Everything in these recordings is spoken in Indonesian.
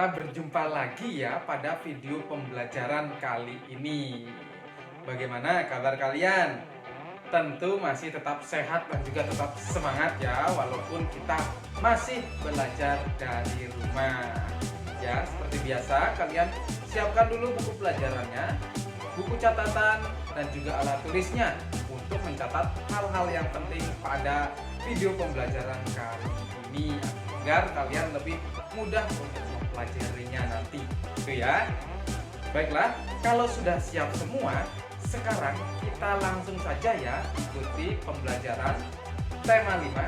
kita berjumpa lagi ya pada video pembelajaran kali ini. Bagaimana kabar kalian? Tentu masih tetap sehat dan juga tetap semangat ya, walaupun kita masih belajar dari rumah. Ya, seperti biasa kalian siapkan dulu buku pelajarannya, buku catatan dan juga alat tulisnya untuk mencatat hal-hal yang penting pada video pembelajaran kali ini agar kalian lebih mudah untuk mempelajarinya nanti, gitu ya. Baiklah, kalau sudah siap semua, sekarang kita langsung saja ya ikuti pembelajaran tema 5,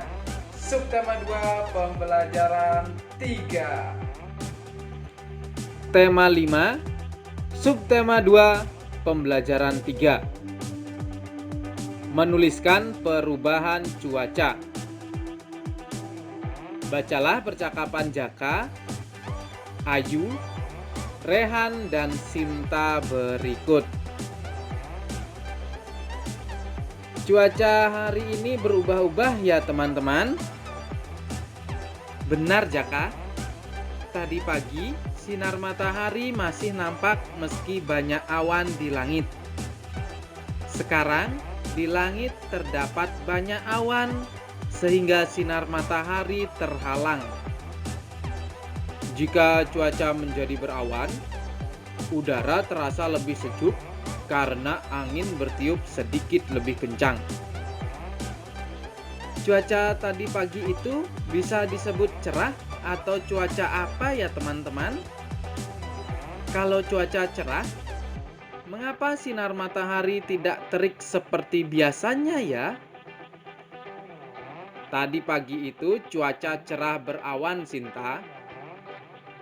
subtema 2, pembelajaran 3. Tema 5, subtema 2, pembelajaran 3. Menuliskan perubahan cuaca. Bacalah percakapan Jaka, Ayu, Rehan, dan Sinta berikut. Cuaca hari ini berubah-ubah ya teman-teman. Benar Jaka, tadi pagi sinar matahari masih nampak meski banyak awan di langit. Sekarang di langit terdapat banyak awan sehingga sinar matahari terhalang. Jika cuaca menjadi berawan, udara terasa lebih sejuk karena angin bertiup sedikit lebih kencang. Cuaca tadi pagi itu bisa disebut cerah atau cuaca apa ya teman-teman? Kalau cuaca cerah, mengapa sinar matahari tidak terik seperti biasanya ya? Tadi pagi itu cuaca cerah berawan, Sinta.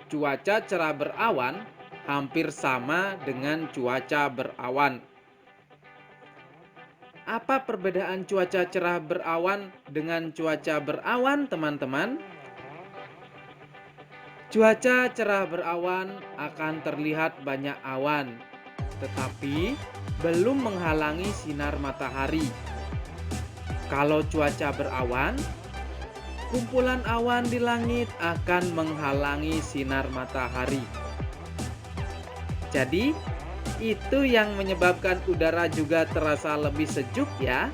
Cuaca cerah berawan hampir sama dengan cuaca berawan. Apa perbedaan cuaca cerah berawan dengan cuaca berawan, teman-teman? Cuaca cerah berawan akan terlihat banyak awan, tetapi belum menghalangi sinar matahari. Kalau cuaca berawan, kumpulan awan di langit akan menghalangi sinar matahari. Jadi, itu yang menyebabkan udara juga terasa lebih sejuk ya.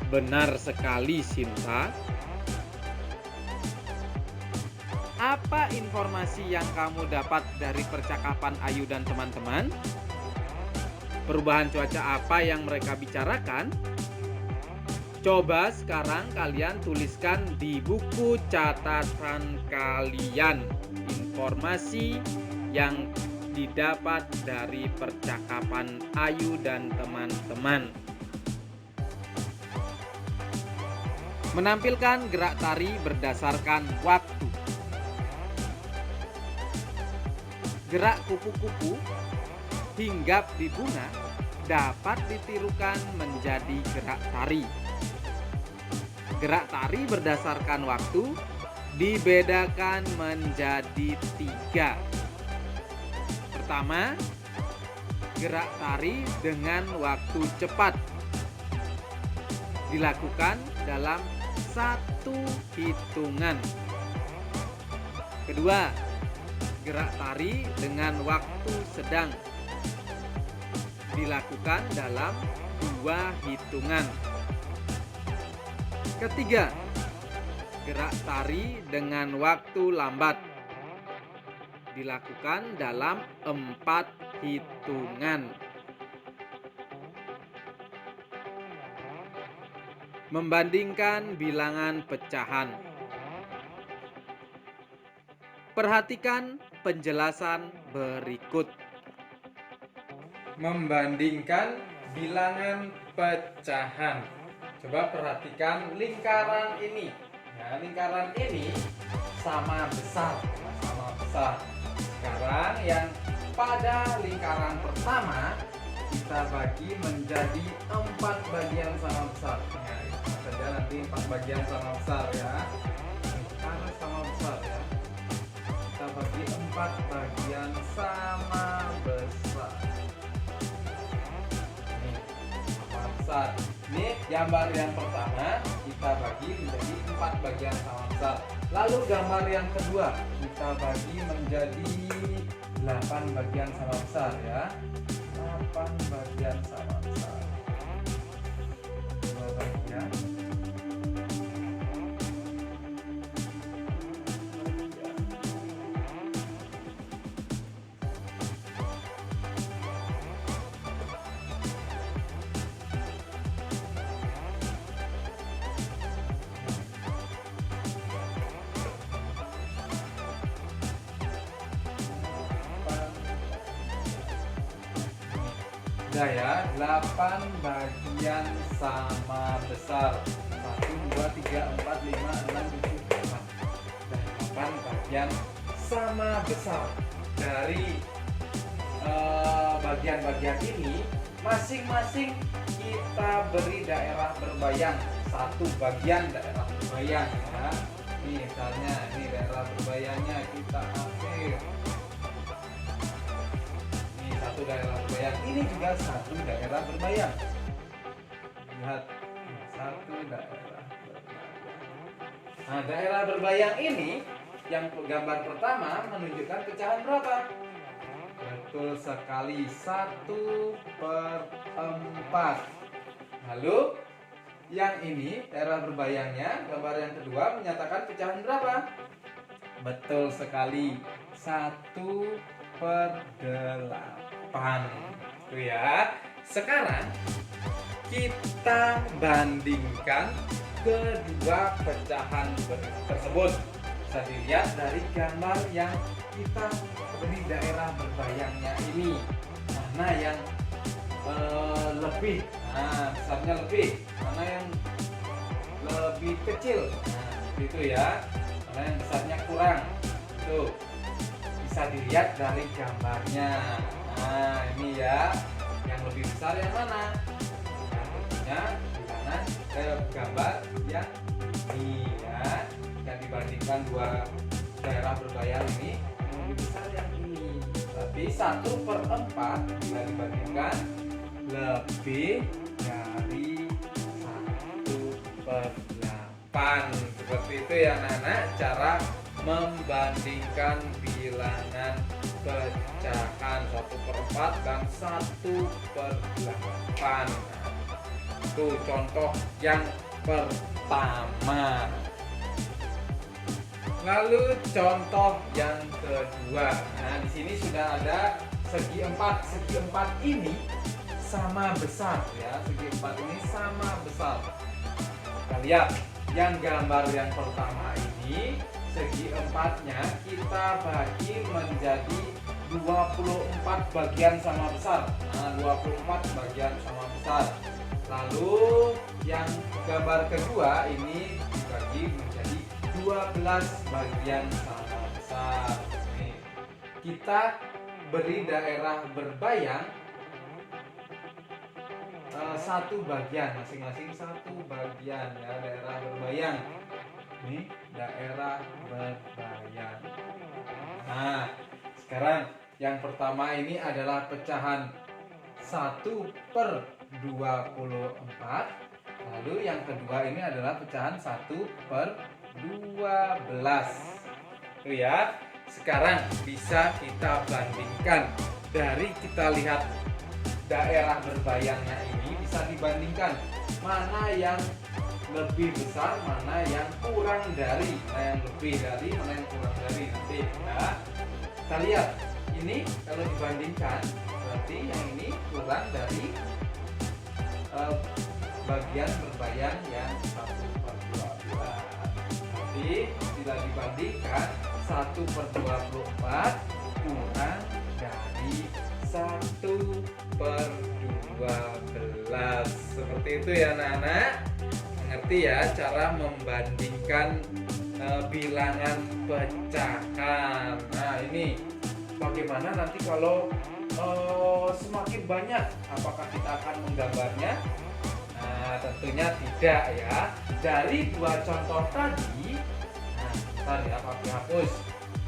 Benar sekali, Sinta. Apa informasi yang kamu dapat dari percakapan Ayu dan teman-teman? Perubahan cuaca apa yang mereka bicarakan? Coba sekarang kalian tuliskan di buku catatan kalian informasi yang didapat dari percakapan Ayu dan teman-teman. Menampilkan gerak tari berdasarkan waktu. Gerak kupu-kupu hinggap di bunga dapat ditirukan menjadi gerak tari. Gerak tari berdasarkan waktu dibedakan menjadi 3. Pertama, gerak tari dengan waktu cepat dilakukan dalam 1 hitungan. Kedua, gerak tari dengan waktu sedang dilakukan dalam 2 hitungan. Ketiga, gerak tari dengan waktu lambat dilakukan dalam 4 hitungan. Membandingkan bilangan pecahan. Perhatikan penjelasan berikut. Membandingkan bilangan pecahan. Coba perhatikan lingkaran ini. Nah, lingkaran ini sama besar. Sekarang yang pada lingkaran pertama kita bagi menjadi 4 bagian sama besar. Nah, sama saja nanti 4 bagian sama besar ya. Karena sama besar ya. Kita bagi 4 bagian sama besar. Nih, sama besar. Ini gambar yang pertama kita bagi menjadi 4 bagian sama besar. Lalu gambar yang kedua kita bagi menjadi 8 bagian sama besar ya. 8 bagian sama besar. 2 bagian. Udah ya, 8 bagian sama besar. 1, 2, 3, 4, 5, 6, 7, 8. Dan 8 bagian sama besar. Dari bagian-bagian ini masing-masing kita beri daerah berbayang. 1 bagian daerah berbayang ya. Ini misalnya ini daerah berbayangnya kita ambil. Satu daerah berbayang, ini juga 1 daerah berbayang. Lihat, 1 daerah berbayang. Nah, daerah berbayang ini yang gambar pertama menunjukkan pecahan berapa? Betul sekali, 1/4. Lalu yang ini daerah berbayangnya, gambar yang kedua menyatakan pecahan berapa? Betul sekali, 1/8. Tuh ya. Sekarang kita bandingkan kedua pecahan tersebut. Bisa dilihat dari gambar yang kita beri daerah berbayangnya ini. Mana yang lebih? Nah, besarnya lebih. Mana yang lebih kecil? Nah, itu ya. Mana yang besarnya kurang? Tuh. Bisa dilihat dari gambarnya. Nah, ini ya, yang lebih besar yang mana? Yang tentunya di kanan gambar yang ini ya. Yang dibandingkan dua daerah berbayang ini, yang lebih besar yang ini. Tapi 1/4 bila dibandingkan lebih dari 1/8. Seperti itu ya anak-anak, cara membandingkan bilangan pecahan 1/4 dan 1/8. Itu contoh yang pertama. Lalu contoh yang kedua. Nah, di sini sudah ada segi 4. Segi 4 ini sama besar ya. Segi 4 ini sama besar. Kita lihat yang gambar yang pertama ini, segi 4-nya kita bagi menjadi 24 bagian sama besar. Nah, 24 bagian sama besar. Lalu yang gambar kedua ini dibagi menjadi 12 bagian sama besar. Nih, kita beri daerah berbayang 1 bagian, masing-masing 1 bagian ya, daerah berbayang. Ini daerah berbayang. Nah, sekarang yang pertama ini adalah pecahan 1/24. Lalu yang kedua ini adalah pecahan 1/12. Tuh ya. Sekarang bisa kita bandingkan. Dari kita lihat daerah berbayangnya ini, bisa dibandingkan mana yang lebih besar, mana yang kurang dari, mana yang lebih dari, mana yang kurang dari. Nanti ya, kita lihat ini kalau dibandingkan berarti yang ini kurang dari bagian berbayang yang 1/12. Nanti bila dibandingkan 1/24 kurang dari 1/12. Seperti itu ya anak-anak. Mengerti ya cara membandingkan bilangan pecahan. Nah, ini bagaimana nanti kalau semakin banyak, apakah kita akan menggambarnya? Nah, tentunya tidak ya. Dari 2 contoh tadi, nah, bentar ya pakai hapus.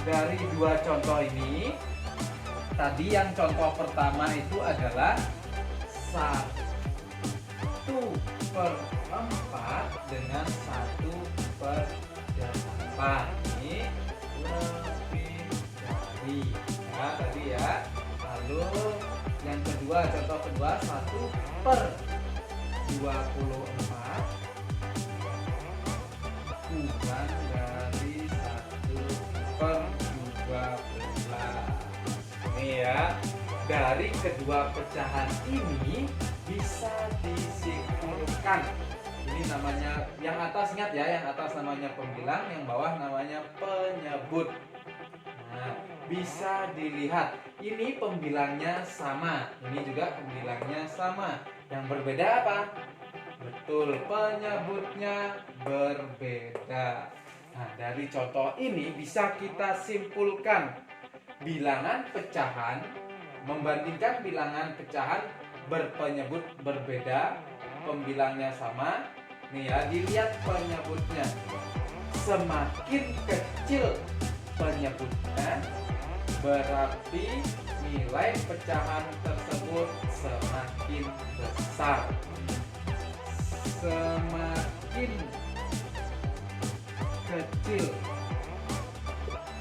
Dari 2 contoh ini, tadi yang contoh pertama itu adalah 1/4 per 4 dengan 1/8. Ini lebih dari ya tadi ya. Lalu yang kedua, contoh kedua 1/24 kurang dari 1/12. Ini ya, dari kedua pecahan ini bisa disimpulkan. Ini namanya, yang atas ingat ya, yang atas namanya pembilang, yang bawah namanya penyebut. Nah, bisa dilihat, ini pembilangnya sama, ini juga pembilangnya sama. Yang berbeda apa? Betul, penyebutnya berbeda. Nah, dari contoh ini bisa kita simpulkan bilangan pecahan membandingkan bilangan pecahan berpenyebut berbeda, pembilangnya sama. Nih ya, dilihat penyebutnya. Semakin kecil penyebutnya, berarti nilai pecahan tersebut semakin besar. Semakin kecil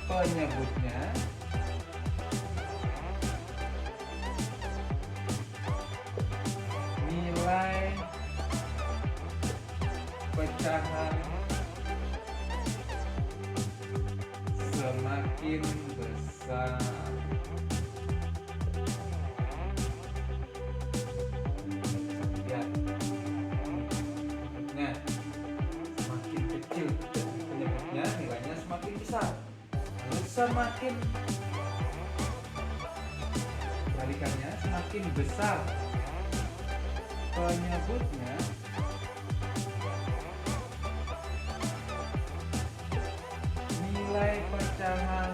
penyebutnya, nilai pecahan semakin besar. Lihat, nah, semakin kecil penyebutnya, nilainya semakin besar. Lalu semakin balikannya, semakin besar penyebutnya, nilai pecahan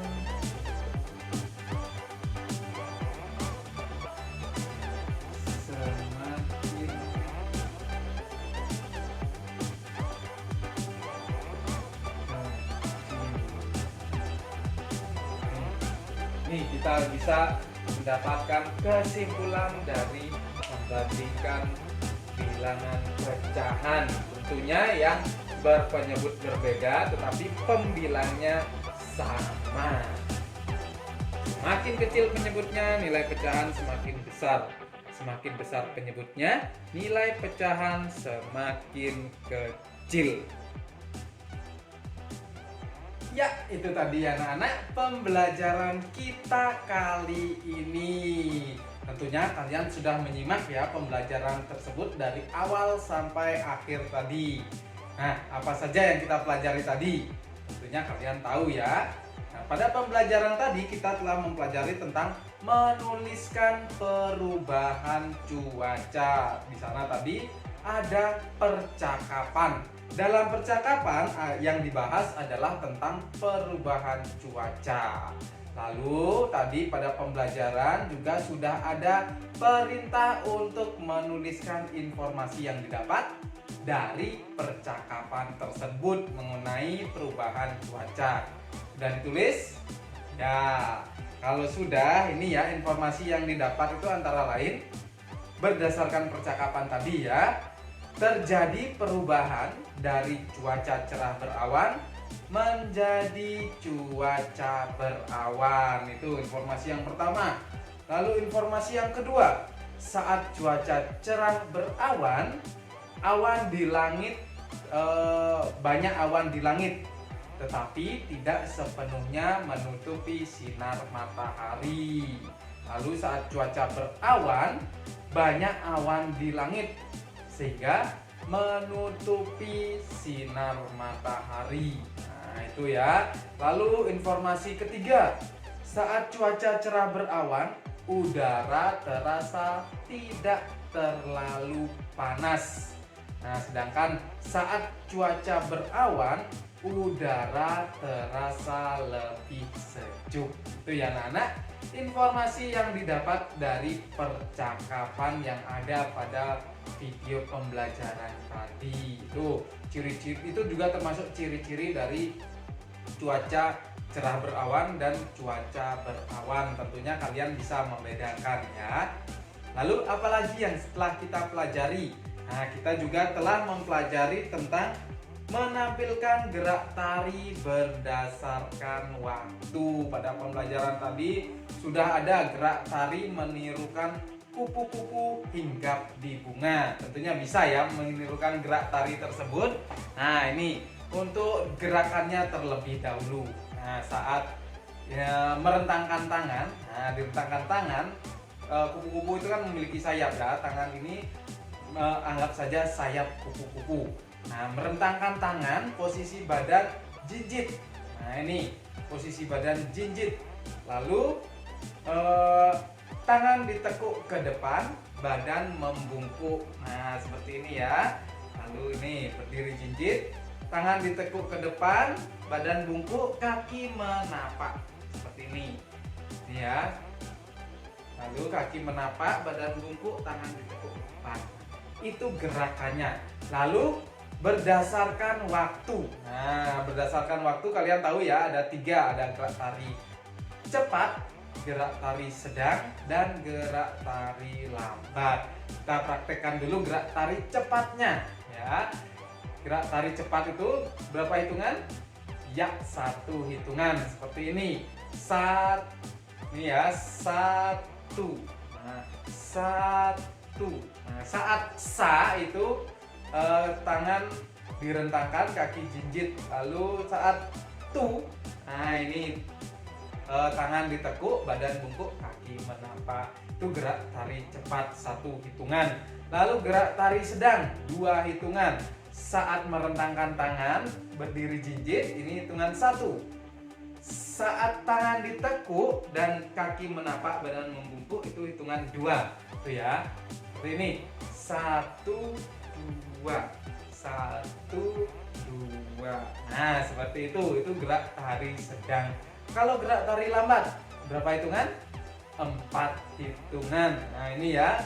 semakin kecil. Nih, kita bisa mendapatkan kesimpulan dari membandingkan bilangan pecahan, tentunya yang berpenyebut berbeda tetapi pembilangnya sama. Semakin kecil penyebutnya, nilai pecahan semakin besar. Semakin besar penyebutnya, nilai pecahan semakin kecil. Ya, itu tadi anak-anak pembelajaran kita kali ini. Tentunya kalian sudah menyimak ya pembelajaran tersebut dari awal sampai akhir tadi. Nah, apa saja yang kita pelajari tadi? Tentunya kalian tahu ya. Nah, pada pembelajaran tadi kita telah mempelajari tentang menuliskan perubahan cuaca. Di sana tadi ada percakapan. Dalam percakapan yang dibahas adalah tentang perubahan cuaca. Lalu tadi pada pembelajaran juga sudah ada perintah untuk menuliskan informasi yang didapat dari percakapan tersebut mengenai perubahan cuaca. Sudah ditulis? Ya, kalau sudah, ini ya informasi yang didapat itu antara lain berdasarkan percakapan tadi ya, terjadi perubahan dari cuaca cerah berawan menjadi cuaca berawan. Itu informasi yang pertama. Lalu informasi yang kedua, saat cuaca cerah berawan, awan di langit banyak awan di langit, tetapi tidak sepenuhnya menutupi sinar matahari. Lalu saat cuaca berawan, banyak awan di langit sehingga menutupi sinar matahari. Nah, itu ya. Lalu informasi ketiga, saat cuaca cerah berawan, udara terasa tidak terlalu panas. Nah, sedangkan saat cuaca berawan, udara terasa lebih sejuk. Itu ya anak-anak, informasi yang didapat dari percakapan yang ada pada video pembelajaran tadi. Itu ciri-ciri, itu juga termasuk ciri-ciri dari cuaca cerah berawan dan cuaca berawan. Tentunya kalian bisa membedakan ya. Lalu apalagi yang setelah kita pelajari Nah, kita juga telah mempelajari tentang menampilkan gerak tari berdasarkan waktu. Pada pembelajaran tadi sudah ada gerak tari menirukan kupu-kupu hinggap di bunga. Tentunya bisa ya menirukan gerak tari tersebut. Nah, ini untuk gerakannya terlebih dahulu. Nah, saat ya, merentangkan tangan, nah direntangkan tangan, kupu-kupu itu kan memiliki sayap ya. Tangan ini anggap saja sayap kupu-kupu. Nah, merentangkan tangan, posisi badan jinjit. Nah, ini posisi badan jinjit. Lalu tangan ditekuk ke depan, badan membungkuk. Nah, seperti ini ya. Lalu ini berdiri jinjit, tangan ditekuk ke depan, badan bungkuk, kaki menapak. Seperti ini. Ini ya. Lalu kaki menapak, badan bungkuk, tangan ditekuk ke depan. Itu gerakannya. Lalu berdasarkan waktu. Nah, berdasarkan waktu kalian tahu ya ada 3, ada gerak tari cepat, gerak tari sedang, dan gerak tari lambat. Kita praktekkan dulu gerak tari cepatnya ya. Gerak tari cepat itu berapa hitungan? Ya, 1 hitungan seperti ini. Ini ya, 1. Nah, 1. Nah, saat sa itu tangan direntangkan, kaki jinjit. Lalu saat tu, nah ini tangan ditekuk, badan bungkuk, kaki menapak. Itu gerak tari cepat 1 hitungan. Lalu gerak tari sedang 2 hitungan. Saat merentangkan tangan, berdiri jinjit, ini hitungan 1. Saat tangan ditekuk dan kaki menapak, badan membungkuk, itu hitungan 2. Itu ya. Seperti ini. 1, 2. 1, 2. Nah, seperti itu. Itu gerak tari sedang. Kalau gerak tari lambat, berapa hitungan? 4 hitungan. Nah, ini ya.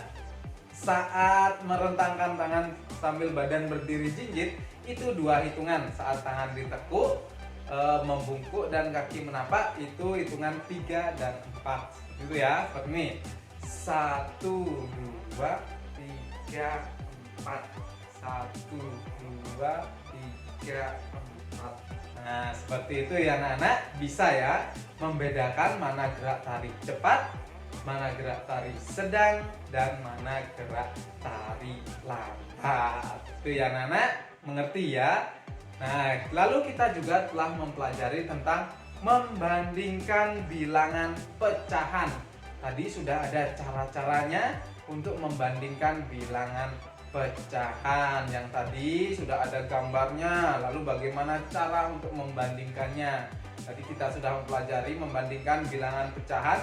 Saat merentangkan tangan sambil badan berdiri jinjit, itu 2 hitungan. Saat tangan ditekuk, membungkuk dan kaki menapak, itu hitungan 3 dan 4. Gitu ya, seperti ini. 1, 2, 3, 4. 1, 2, 3, 4. Nah, seperti itu ya anak-anak. Bisa ya membedakan mana gerak tari cepat, mana gerak tari sedang, dan mana gerak tari lambat. Itu ya anak-anak, mengerti ya? Nah, lalu kita juga telah mempelajari tentang membandingkan bilangan pecahan. Tadi sudah ada cara-caranya untuk membandingkan bilangan pecahan. Yang tadi sudah ada gambarnya, lalu bagaimana cara untuk membandingkannya. Tadi kita sudah mempelajari membandingkan bilangan pecahan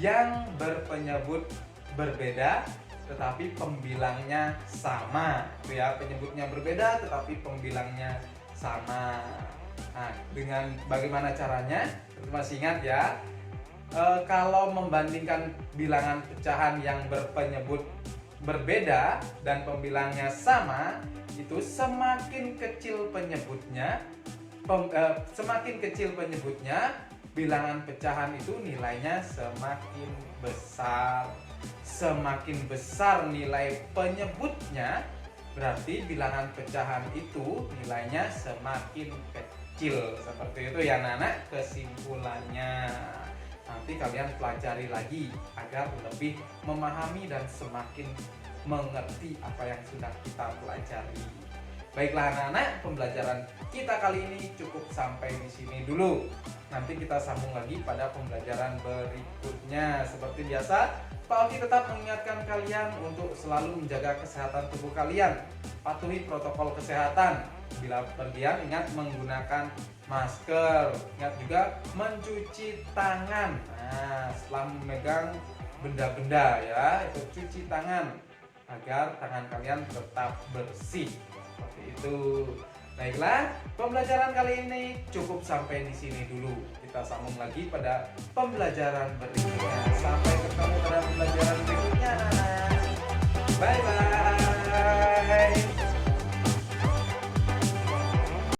yang berpenyebut berbeda tetapi pembilangnya sama. Itu ya, penyebutnya berbeda tetapi pembilangnya sama. Nah, dengan bagaimana caranya? Masih ingat ya? Kalau membandingkan bilangan pecahan yang berpenyebut berbeda dan pembilangnya sama, itu semakin kecil penyebutnya, bilangan pecahan itu nilainya semakin besar. Semakin besar nilai penyebutnya, berarti bilangan pecahan itu nilainya semakin kecil. Seperti itu ya anak-anak kesimpulannya. Nanti kalian pelajari lagi agar lebih memahami dan semakin mengerti apa yang sudah kita pelajari. Baiklah anak-anak, pembelajaran kita kali ini cukup sampai di sini dulu. Nanti kita sambung lagi pada pembelajaran berikutnya. Seperti biasa, Pak Oki tetap mengingatkan kalian untuk selalu menjaga kesehatan tubuh kalian. Patuhi protokol kesehatan. Bila pergian, ingat menggunakan masker. Ingat juga mencuci tangan. Nah, setelah memegang benda-benda ya, itu cuci tangan agar tangan kalian tetap bersih. Seperti itu. Baiklah, pembelajaran kali ini cukup sampai di sini dulu. Kita sambung lagi pada pembelajaran berikutnya. Sampai ketemu pada pembelajaran berikutnya. Bye bye.